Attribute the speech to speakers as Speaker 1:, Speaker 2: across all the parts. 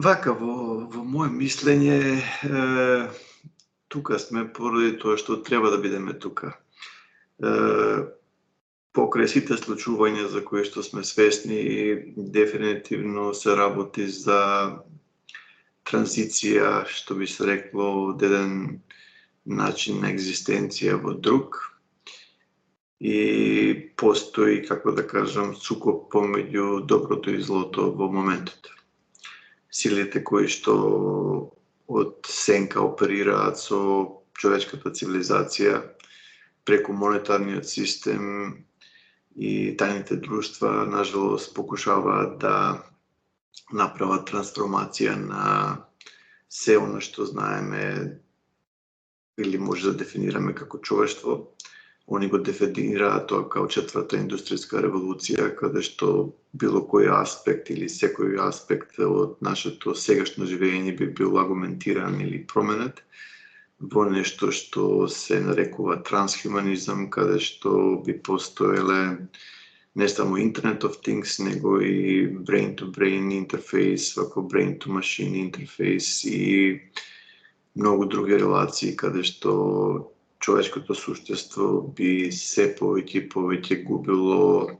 Speaker 1: Вака, во моје мислење, тука сме поради тоа што треба да бидеме тука. Покрај сите случувања за кои што сме свесни, дефинитивно се работи за транзиција, што би се рекло, од еден начин на екзистенција во друг. И постои, како да кажам, сукоп помеѓу доброто и злото во моментот. Силите кои што од сенка оперираат со човечката цивилизација преку монетарниот систем и тајните друштва, нажалост, покушаваат да направат трансформација на се оно што знаеме или може да дефинираме како човештво. Они го дефинираат тоа како четврта индустријска револуција, каде што било кој аспект или секој аспект од нашето сегашно живење би бил аргументиран или променет во нешто што се нарекува трансхуманизам, каде што би постоеле не само Internet of Things, него и brain-to-brain интерфейс, вако brain-to-machine интерфейс и многу други релации, каде што човечкото суштество би се повеќе и повеќе губило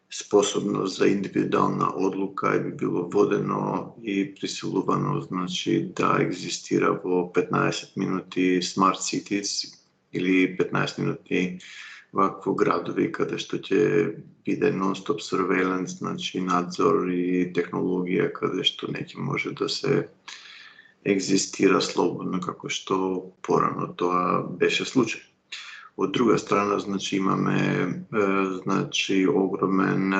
Speaker 1: способност за индивидуална одлука и би било водено и присилувано, значи, да екзистира во 15 минути smart cities или 15 минути вакво градови каде што ќе биде non-stop surveillance, значи надзор и технологија каде што не ќе може да се екзистира слободно како што порано тоа беше случај. Од друга страна, значи имаме огромен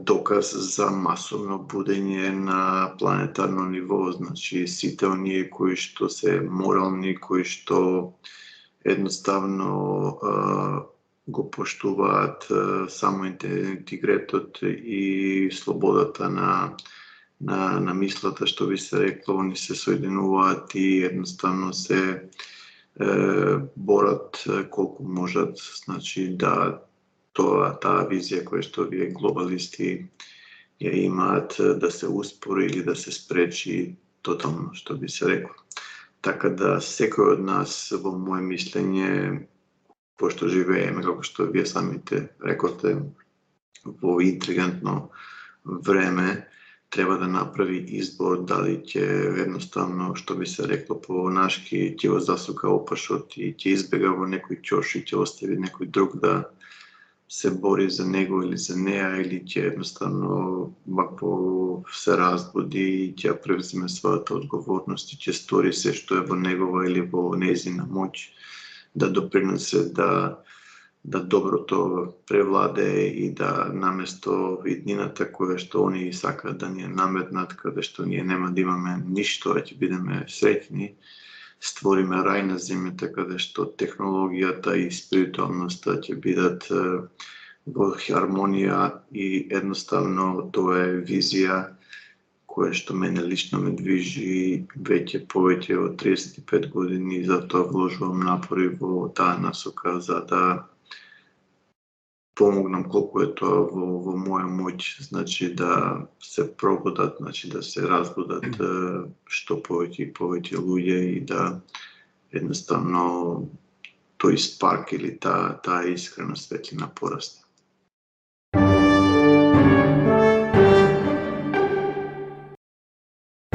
Speaker 1: доказ за масовно будење на планетарно ниво, значи сите оние кои што се морални, кои што едноставно го поштуваат само интегритетот и слободата на мислата, што би се рекло, они се соединуваат и едноставно се борат колку можат, значи да таа визија која што овие глобалисти ја имаат да се успори или да се спречи тотално, што би се рекло. Така да секој од нас во моје мислење, пошто живееме, како што вие самите рековте, во интелигентно време, треба да направи избор дали ќе едноставно, што би се рекло по нашки, ќе го засука опашот и ќе избега во некој ќош и ќе остави некој друг да се бори за него или за неа, или ќе едноставно вакво се разбуди и ќе превземе својата одговорност и ќе стори се што е во негова или во нејзина моќ да допринесе да доброто превладее и да наместо иднината која што они сакаат да ни ја наметнат, каде што ние нема да имаме ништо, а ќе бидеме среќни, створиме рај на земјата каде што технологијата и спиритуалноста ќе бидат во хармонија и едноставно тоа е визија која што мене лично ме движи веќе повеќе од 35 години и затоа вложувам напори во таа насока за да помогнам колку е тоа во моја моќ, значи да се пробудат, значи да се разбудат што повеќе и повеќе луѓе и да едноставно тој спарк или таа искрена светлина порасне.